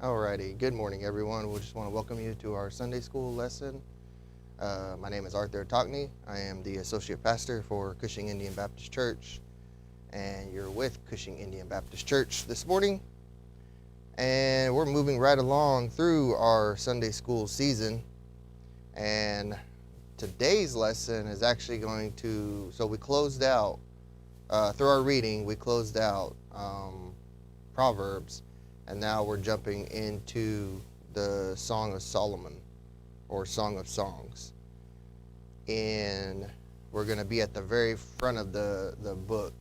Alrighty, good morning everyone. We just want to welcome you to our Sunday school lesson. My name is Arthur Tockney. I am the associate pastor for Cushing Indian Baptist Church, and you're with Cushing Indian Baptist Church this morning. And we're moving right along through our Sunday school season, and today's lesson is actually going to, so we closed out, through our reading, we closed out Proverbs. And now we're jumping into the Song of Solomon, or Song of Songs. And we're going to be at the very front of the book.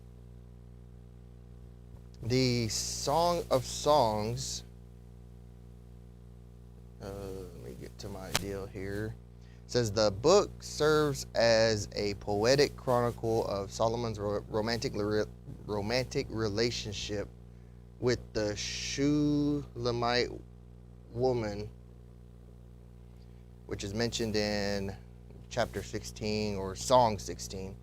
The Song of Songs, let me get to my deal here. It says, the book serves as a poetic chronicle of Solomon's romantic relationship with the Shulamite woman, which is mentioned in chapter 16 or Song 16.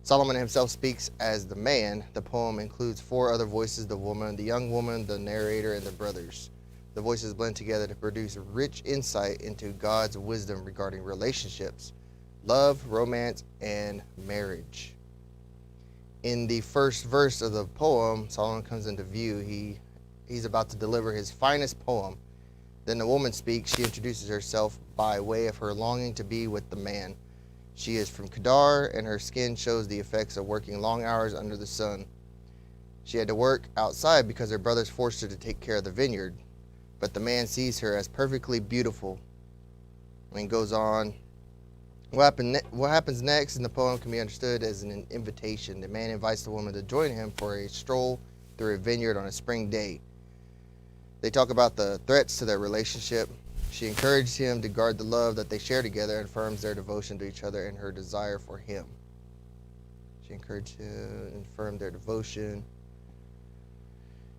Solomon himself speaks as the man. The poem includes 4 other voices: the woman, the young woman, the narrator, and the brothers. The voices blend together to produce rich insight into God's wisdom regarding relationships, love, romance, and marriage. In the first verse of the poem, Solomon comes into view. He's about to deliver his finest poem. Then the woman speaks. She introduces herself by way of her longing to be with the man. She is from Kedar, and her skin shows the effects of working long hours under the sun. She had to work outside because her brothers forced her to take care of the vineyard. But the man sees her as perfectly beautiful and goes on. What happens next in the poem can be understood as an invitation. The man invites the woman to join him for a stroll through a vineyard on a spring day. They talk about the threats to their relationship. She encourages him to guard the love that they share together and affirms their devotion to each other and her desire for him. She encourages him to affirm their devotion.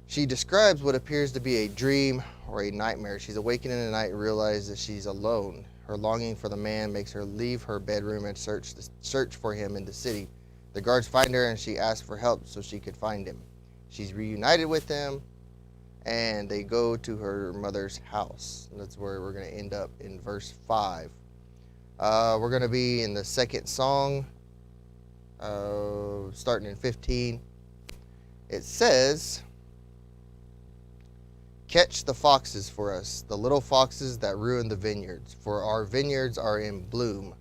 She describes what appears to be a dream or a nightmare. She's awakened in the night and realizes that she's alone. Her longing for the man makes her leave her bedroom and search for him in the city. The guards find her and she asks for help so she could find him. She's reunited with him and they go to her mother's house. And that's where we're going to end up in verse 5. We're going to be in the second song, starting in 15. It says, "Catch the foxes for us, the little foxes that ruin the vineyards, for our vineyards are in bloom."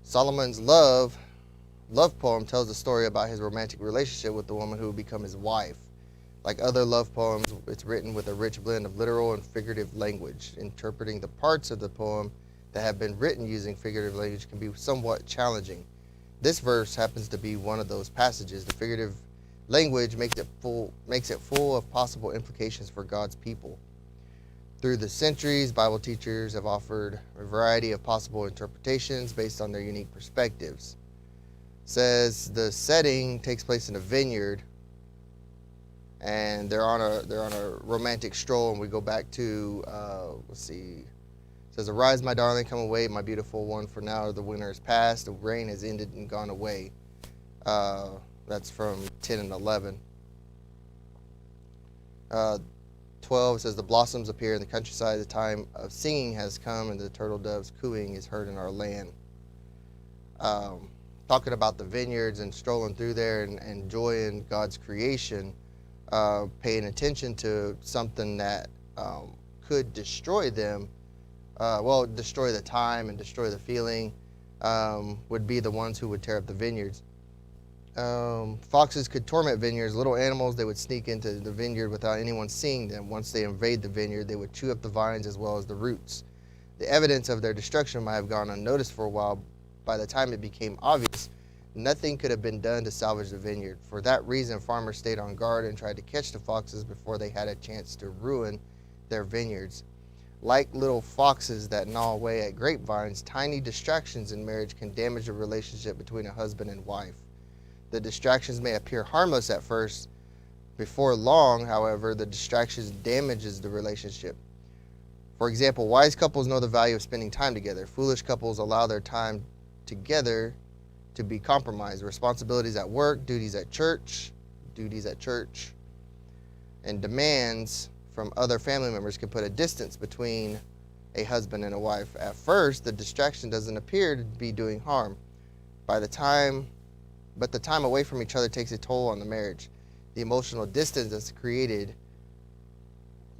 Solomon's love poem tells a story about his romantic relationship with the woman who would become his wife. Like other love poems, it's written with a rich blend of literal and figurative language. Interpreting the parts of the poem that have been written using figurative language can be somewhat challenging. This verse happens to be one of those passages. The figurative language makes it full of possible implications for God's people. Through the centuries, Bible teachers have offered a variety of possible interpretations based on their unique perspectives. It says the setting takes place in a vineyard, and they're on a romantic stroll, and we go back to let's see. It says, "Arise, my darling, come away, my beautiful one, for now the winter is past, the rain has ended and gone away." That's from 10 and 11. 12 says, "The blossoms appear in the countryside. The time of singing has come, and the turtle dove's cooing is heard in our land." Talking about the vineyards and strolling through there and enjoying God's creation, paying attention to something that could destroy them, destroy the time and destroy the feeling, would be the ones who would tear up the vineyards. Foxes could torment vineyards. Little animals, they would sneak into the vineyard without anyone seeing them. Once they invade the vineyard, they would chew up the vines as well as the roots. The evidence of their destruction might have gone unnoticed for a while. By the time it became obvious, nothing could have been done to salvage the vineyard. For that reason, farmers stayed on guard and tried to catch the foxes before they had a chance to ruin their vineyards. Like little foxes that gnaw away at grapevines, tiny distractions in marriage can damage a relationship between a husband and wife. The distractions may appear harmless at first, Before long, however, the distractions damages the relationship. For example, wise couples know the value of spending time together. Foolish couples allow their time together to be compromised. Responsibilities at work, duties at church, and demands from other family members can put a distance between a husband and a wife. At first, the distraction doesn't appear to be doing harm. But the time away from each other takes a toll on the marriage. The emotional distance that's created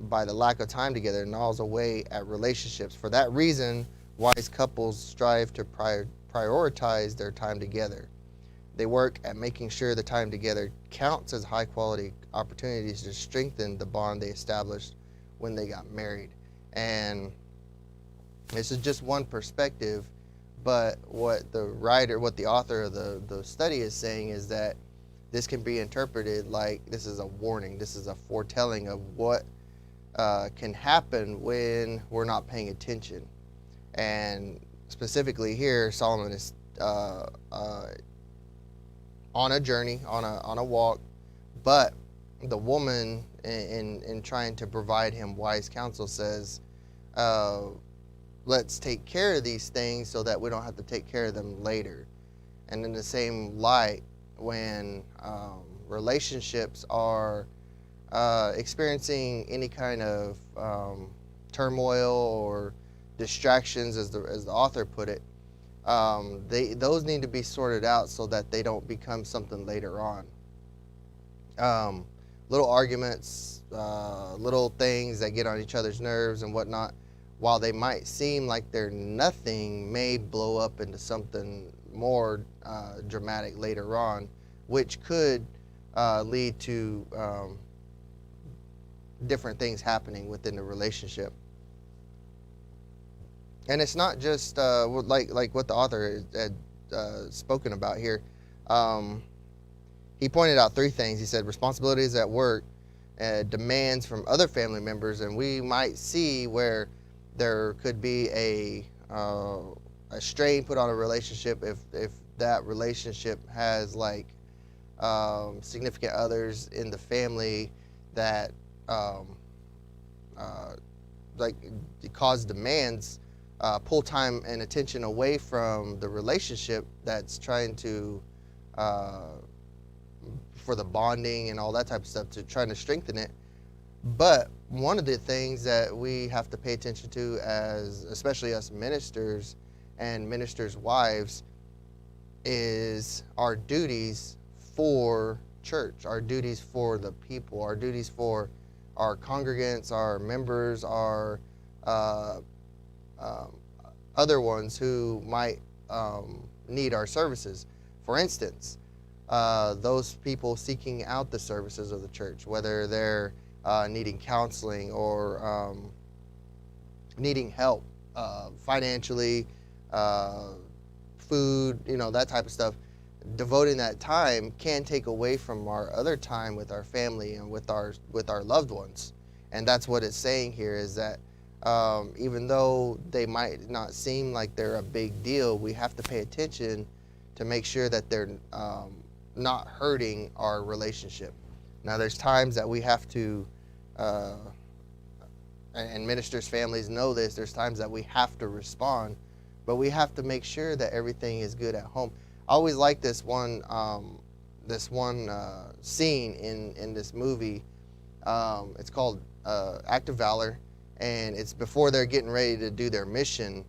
by the lack of time together gnaws away at relationships. For that reason, wise couples strive to prioritize their time together. They work at making sure the time together counts as high-quality opportunities to strengthen the bond they established when they got married. And this is just one perspective, but what the author of the study is saying is that this can be interpreted like this is a warning. This is a foretelling of what can happen when we're not paying attention. And specifically here, Solomon is on a journey, on a walk, but the woman, in trying to provide him wise counsel, says, let's take care of these things so that we don't have to take care of them later. And in the same light, when relationships are experiencing any kind of turmoil or distractions, as the author put it, those need to be sorted out so that they don't become something later on. Little arguments, little things that get on each other's nerves and whatnot, while they might seem like they're nothing, may blow up into something more dramatic later on, which could lead to different things happening within the relationship. And it's not just like what the author had spoken about here. He pointed out three things. He said responsibilities at work, demands from other family members, and we might see where there could be a strain put on a relationship if that relationship has like significant others in the family that like cause demands, pull time and attention away from the relationship that's trying to for the bonding and all that type of stuff, to trying to strengthen it. But one of the things that we have to pay attention to, as especially us ministers and ministers' wives, is our duties for church, our duties for the people, our duties for our congregants, our members, our other ones who might need our services. For instance, those people seeking out the services of the church, whether they're needing counseling or needing help financially, food, that type of stuff. Devoting that time can take away from our other time with our family and with our loved ones. And that's what it's saying here, is that even though they might not seem like they're a big deal, we have to pay attention to make sure that they're not hurting our relationship. Now, there's times that we have to, and ministers' families know this, there's times that we have to respond, but we have to make sure that everything is good at home. I always like this one scene in this movie. It's called Act of Valor, and it's before they're getting ready to do their mission.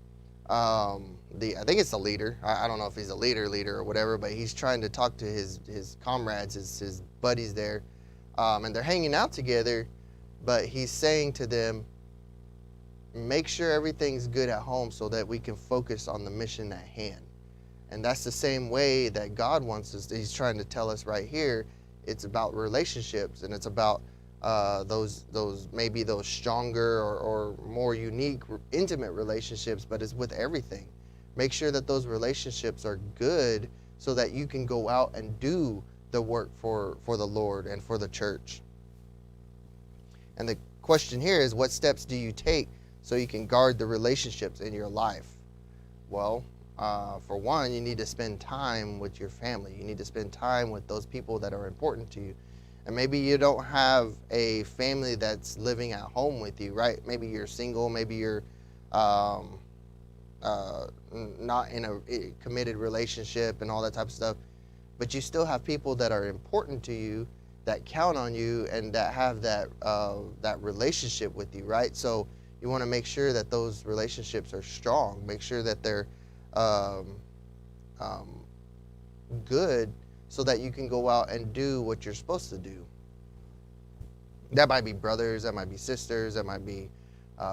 I think it's the leader. I don't know if he's a leader or whatever, but he's trying to talk to his comrades, his buddies there, and they're hanging out together. But he's saying to them, make sure everything's good at home so that we can focus on the mission at hand. And that's the same way that God wants us. He's trying to tell us right here. It's about relationships, and it's about those stronger or more unique, intimate relationships. But it's with everything. Make sure that those relationships are good so that you can go out and do the work for the Lord and for the church. And the question here is, what steps do you take so you can guard the relationships in your life? Well, for one, you need to spend time with your family. You need to spend time with those people that are important to you. And maybe you don't have a family that's living at home with you, right? Maybe you're single, maybe you're um, not in a committed relationship and all that type of stuff, but you still have people that are important to you, that count on you, and that have that relationship with you, right? So you want to make sure that those relationships are strong. Make sure that they're um, um, good, so that you can go out and do what you're supposed to do. That might be brothers, that might be sisters, that might be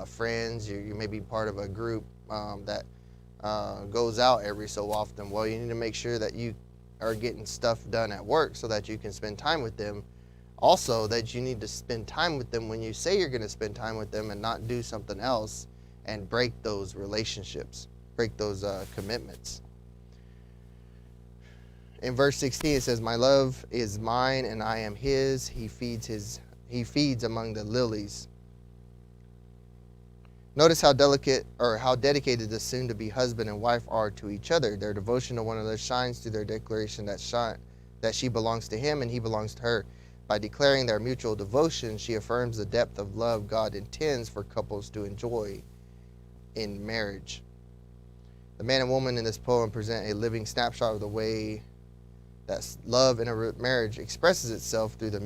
friends. You may be part of a group that goes out every so often. Well, you need to make sure that you are getting stuff done at work so that you can spend time with them. Also, that you need to spend time with them when you say you're going to spend time with them, and not do something else and break those relationships, break those commitments. In verse 16 it says, "My love is mine and I am his. He feeds among the lilies." Notice how delicate, or how dedicated the soon-to-be husband and wife are to each other. Their devotion to one another shines through their declaration that she belongs to him and he belongs to her. By declaring their mutual devotion, she affirms the depth of love God intends for couples to enjoy in marriage. The man and woman in this poem present a living snapshot of the way that love in a marriage expresses itself through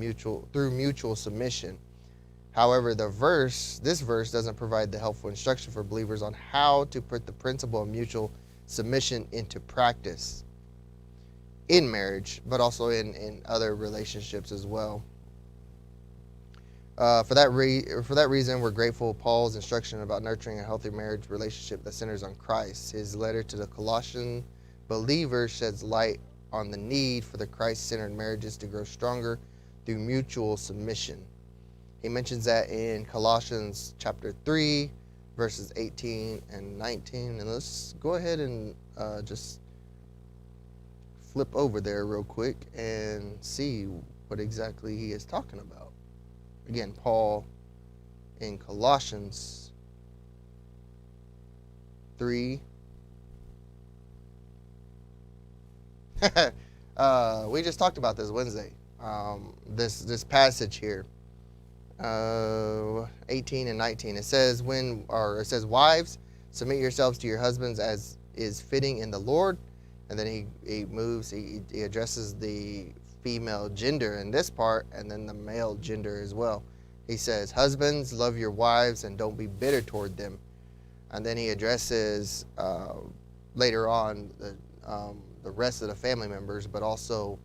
mutual submission. However, this verse doesn't provide the helpful instruction for believers on how to put the principle of mutual submission into practice in marriage, but also in other relationships as well. For that reason, we're grateful for Paul's instruction about nurturing a healthy marriage relationship that centers on Christ. His letter to the Colossian believers sheds light on the need for the Christ-centered marriages to grow stronger through mutual submission. He mentions that in Colossians chapter 3, verses 18 and 19. And let's go ahead and just flip over there real quick and see what exactly he is talking about. Again, Paul in Colossians 3. We just talked about this Wednesday. This passage here, 18 and 19. It says, "Wives, submit yourselves to your husbands as is fitting in the Lord." And then he addresses the female gender in this part, and then the male gender as well. He says, "Husbands, love your wives and don't be bitter toward them." And then he addresses later on the rest of the family members, but also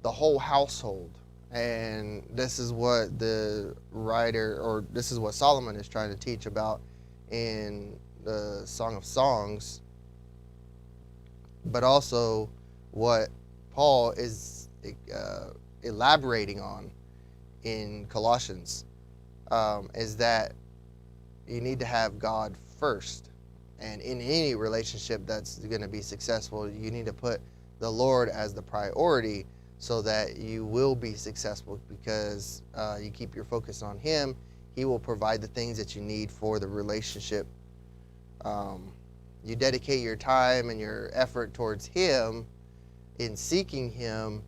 the whole household. And this is what the writer, or this is what Solomon is trying to teach about in the Song of Songs, but also what Paul is elaborating on in Colossians, is that you need to have God first. And in any relationship that's going to be successful, you need to put the Lord as the priority, so that you will be successful, because you keep your focus on him. He will provide the things that you need for the relationship. You dedicate your time and your effort towards him in seeking him,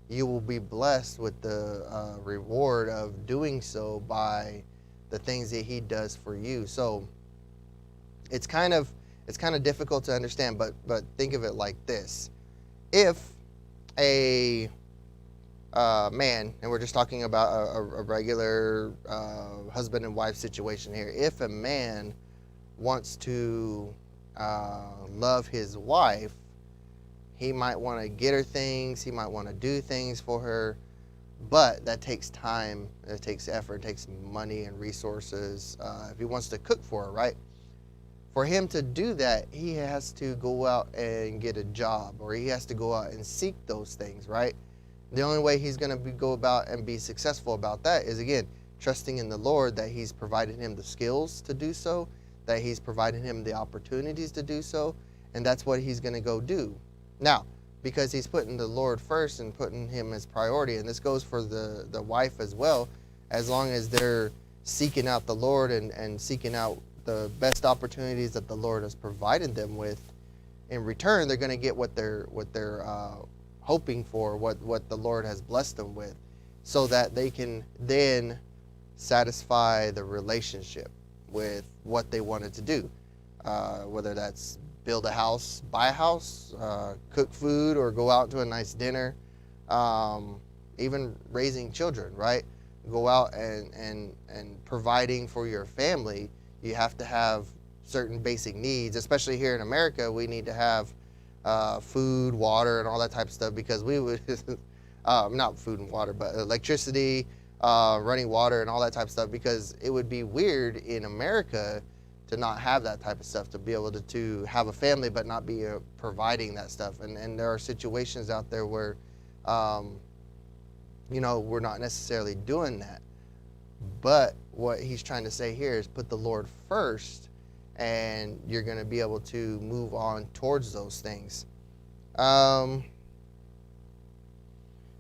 you will be blessed with the reward of doing so by the things that he does for you. So it's kind of difficult to understand, but think of it like this. If a man, and we're just talking about a regular husband and wife situation here. If a man wants to love his wife, he might want to get her things, he might want to do things for her, but that takes time, it takes effort, it takes money and resources. If he wants to cook for her, right? For him to do that, he has to go out and get a job, or he has to go out and seek those things, right? The only way he's going to go about and be successful about that is, again, trusting in the Lord that he's provided him the skills to do so, that he's provided him the opportunities to do so, and that's what he's going to go do. Now, because he's putting the Lord first and putting him as priority, and this goes for the wife as well, as long as they're seeking out the Lord and seeking out the best opportunities that the Lord has provided them with, in return, they're going to get what they're hoping for, what the Lord has blessed them with. so that they can then satisfy the relationship with what they wanted to do, whether that's build a house, buy a house, cook food, or go out to a nice dinner, even raising children, right? Go out and providing for your family. You have to have certain basic needs, especially here in America. We need to have food, water, and all that type of stuff, because we would not food and water, but electricity, running water, and all that type of stuff, because it would be weird in America to not have that type of stuff, to be able to have a family but not be providing that stuff. And there are situations out there where we're not necessarily doing that. But what he's trying to say here is put the Lord first, and you're going to be able to move on towards those things.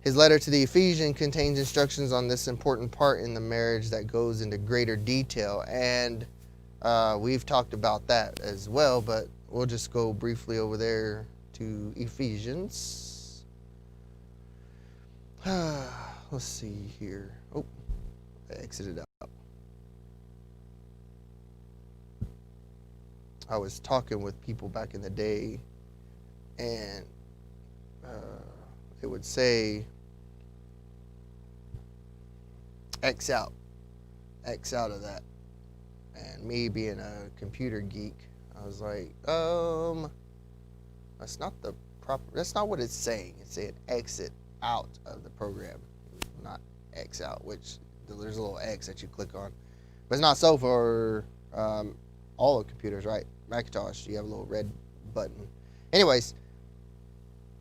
His letter to the Ephesians contains instructions on this important part in the marriage that goes into greater detail, and we've talked about that as well, but we'll just go briefly over there to Ephesians. Let's see here. Oh, I exited out. I was talking with people back in the day, and it would say X out of that. And me being a computer geek, I was like, that's not what it's saying. It's saying exit out of the program, not X out, which there's a little X that you click on. But it's not so for all the computers, right? Macintosh, you have a little red button. Anyways,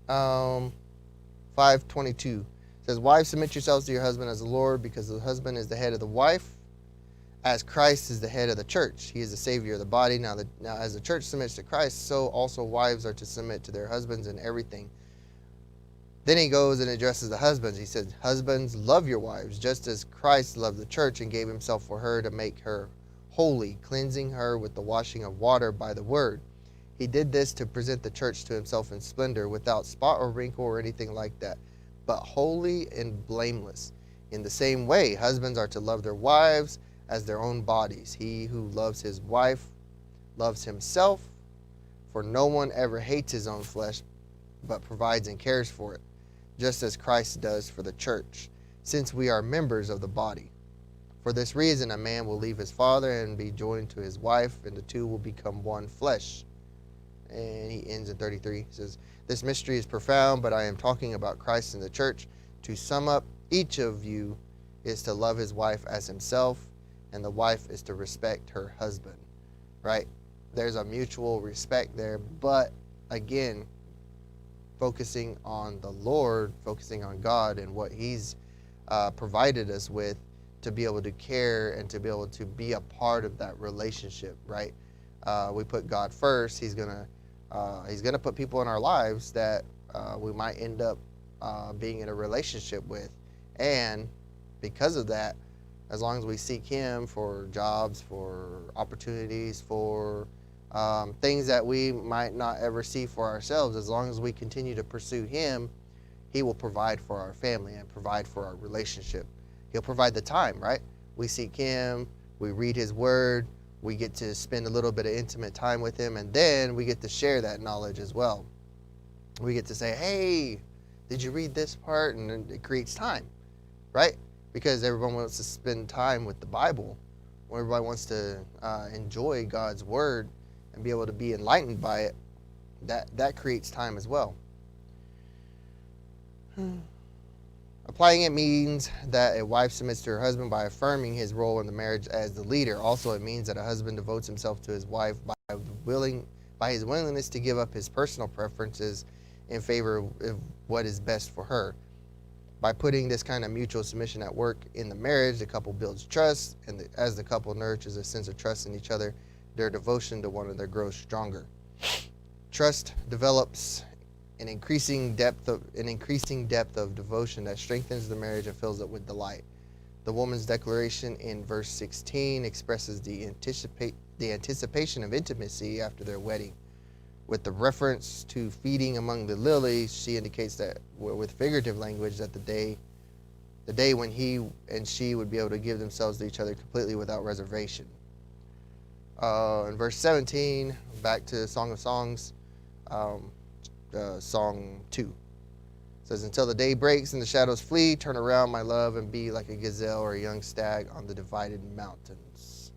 5:22 says, wives, submit yourselves to your husband as the Lord, because the husband is the head of the wife, as Christ is the head of the church. He is the Savior of the body. Now as the church submits to Christ, so also wives are to submit to their husbands in everything. Then he goes and addresses the husbands. He says, husbands, love your wives, just as Christ loved the church and gave himself for her, to make her holy, cleansing her with the washing of water by the word. He did this to present the church to himself in splendor, without spot or wrinkle or anything like that, but holy and blameless. In the same way, husbands are to love their wives as their own bodies. He who loves his wife loves himself, for no one ever hates his own flesh, but provides and cares for it, just as Christ does for the church, since we are members of the body. For this reason, a man will leave his father and be joined to his wife, and the two will become one flesh. And he ends in 33. He says, this mystery is profound, but I am talking about Christ and the church. To sum up, each of you is to love his wife as himself, and the wife is to respect her husband, right? There's a mutual respect there, but again, focusing on the Lord, focusing on God and what he's provided us with, to be able to care and to be able to be a part of that relationship, right? We put God first. He's gonna put people in our lives that we might end up being in a relationship with, and because of that, as long as we seek him for jobs, for opportunities, for things that we might not ever see for ourselves, as long as we continue to pursue him, he will provide for our family and provide for our relationship. He'll provide the time, right? We seek him, we read his word, we get to spend a little bit of intimate time with him, and then we get to share that knowledge as well. We get to say, hey, did you read this part? And it creates time, right? Because everyone wants to spend time with the Bible. Everybody wants to enjoy God's word and be able to be enlightened by it. That creates time as well. Applying it means that a wife submits to her husband by affirming his role in the marriage as the leader. Also, it means that a husband devotes himself to his wife by his willingness to give up his personal preferences in favor of what is best for her. By putting this kind of mutual submission at work in the marriage, the couple builds trust, and as the couple nurtures a sense of trust in each other, their devotion to one another grows stronger. Trust develops an increasing depth of devotion that strengthens the marriage and fills it with delight. The woman's declaration in verse 16 expresses the anticipation of intimacy after their wedding. With the reference to feeding among the lilies, she indicates that with figurative language that the day the day when he and she would be able to give themselves to each other completely without reservation. In verse 17, back to Song of Songs, Song 2. It says, until the day breaks and the shadows flee, turn around, my love, and be like a gazelle or a young stag on the divided mountains.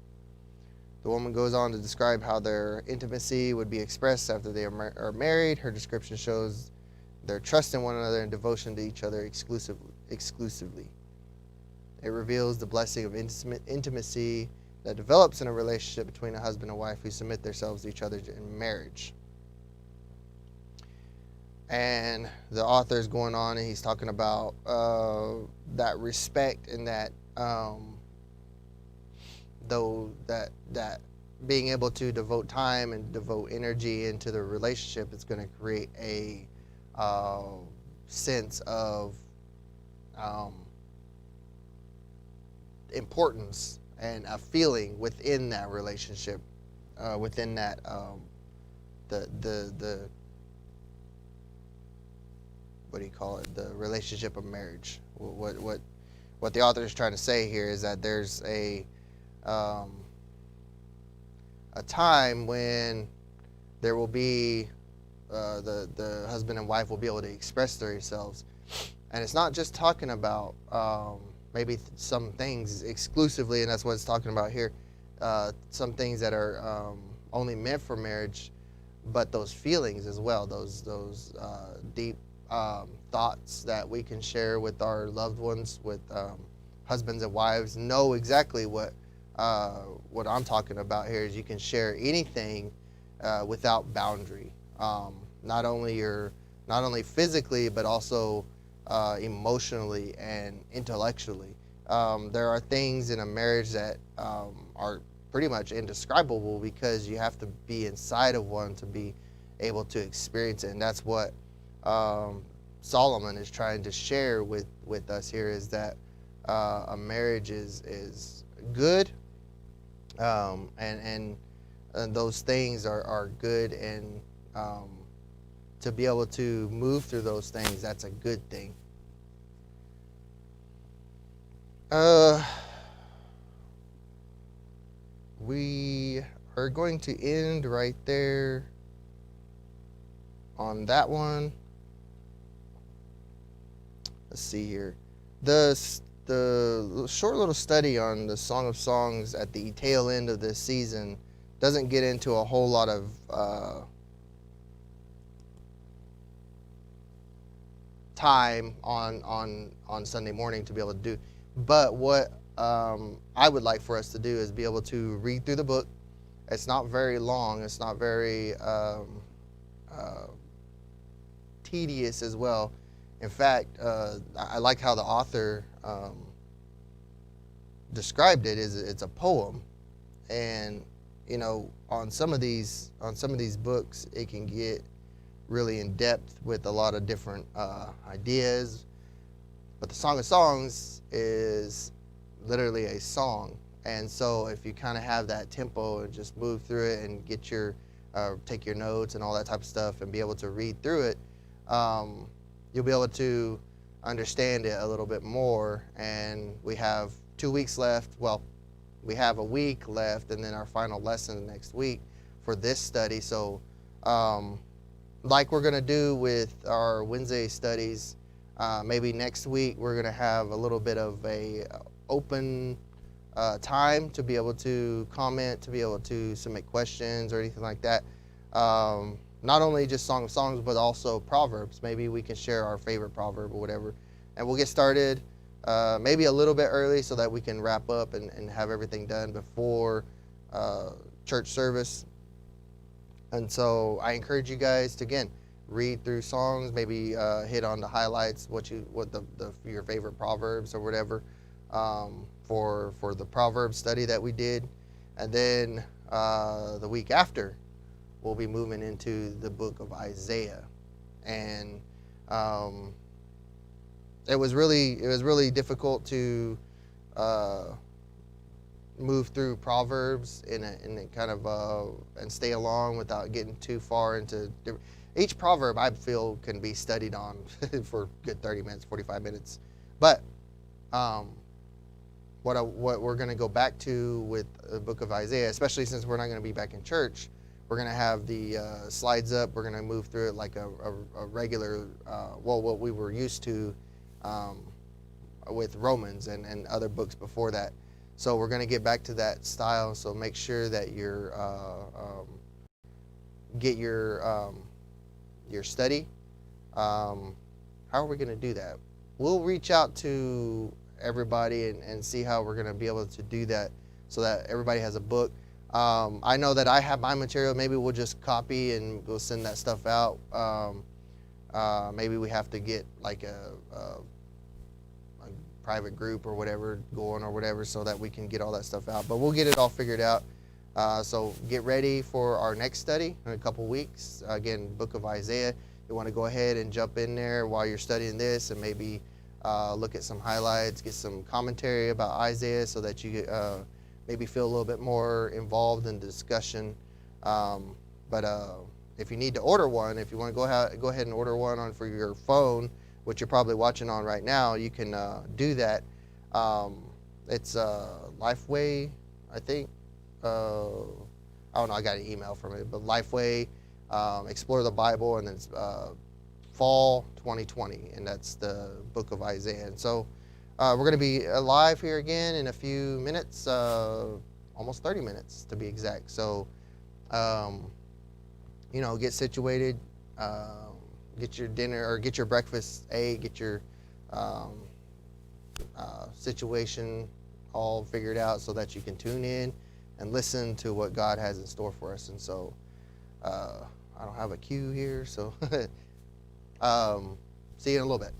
The woman goes on to describe how their intimacy would be expressed after they are married. Her description shows their trust in one another and devotion to each other exclusively. It reveals the blessing of intimacy that develops in a relationship between a husband and wife who submit themselves to each other in marriage. And the author is going on and he's talking about that respect and that that being able to devote time and devote energy into the relationship is going to create a sense of importance and a feeling within that relationship, within that the what do you call it? The relationship of marriage. What the author is trying to say here is that there's a time when there will be the husband and wife will be able to express themselves, and it's not just talking about maybe some things exclusively, and that's what it's talking about here. Some things that are only meant for marriage, but those feelings as well, those deep thoughts that we can share with our loved ones, with husbands and wives, know exactly what I'm talking about here. Is you can share anything without boundary, not only physically but also emotionally and intellectually. There are things in a marriage that are pretty much indescribable because you have to be inside of one to be able to experience it, and that's what Solomon is trying to share with us here, is that a marriage is good, and those things are good, and to be able to move through those things, that's a good thing. We are going to end right there on that one. Let's see here. The short little study on the Song of Songs at the tail end of this season doesn't get into a whole lot of time on Sunday morning to be able to do. But what I would like for us to do is be able to read through the book. It's not very long. It's not very tedious as well. In fact, I like how the author described it. It's a poem, and you know, on some of these books, it can get really in depth with a lot of different ideas. But the Song of Songs is literally a song, and so if you kind of have that tempo and just move through it and get your take your notes and all that type of stuff and be able to read through it, you'll be able to understand it a little bit more. And we have 2 weeks left. Well, we have a week left, and then our final lesson next week for this study. So like we're going to do with our Wednesday studies, maybe next week we're going to have a little bit of a open time to be able to comment, to be able to submit questions or anything like that. Not only just Song of Songs, but also Proverbs. Maybe we can share our favorite proverb or whatever. And we'll get started maybe a little bit early so that we can wrap up and have everything done before church service. And so I encourage you guys to, again, read through songs, maybe hit on the highlights, what your favorite proverbs or whatever for the Proverbs study that we did. And then the week after, we'll be moving into the book of Isaiah. And it was really difficult to move through Proverbs in a kind of and stay along without getting too far into each proverb. I feel can be studied on for a good 30 minutes, 45 minutes. But um, what we're going to go back to with the book of Isaiah, especially since we're not going to be back in church, we're going to have the slides up. We're going to move through it like a regular, what we were used to with Romans and other books before that. So we're going to get back to that style. So make sure that you're get your study. How are we going to do that? We'll reach out to everybody and see how we're going to be able to do that so that everybody has a book. I know that I have my material. Maybe we'll just copy and we'll send that stuff out. Maybe we have to get like a private group or whatever going or whatever so that we can get all that stuff out. But we'll get it all figured out. So get ready for our next study in a couple weeks. Again, Book of Isaiah. You want to go ahead and jump in there while you're studying this and maybe look at some highlights, get some commentary about Isaiah so that you maybe feel a little bit more involved in the discussion. But if you need to order one, if you want to go ahead and order one for your phone, which you're probably watching on right now, you can do that. It's Lifeway, I think. I don't know, I got an email from it, but Lifeway, Explore the Bible, and then Fall 2020, and that's the book of Isaiah. And so we're going to be live here again in a few minutes, almost 30 minutes to be exact. So, get situated, get your dinner or get your breakfast, get your situation all figured out so that you can tune in and listen to what God has in store for us. And so I don't have a cue here, so see you in a little bit.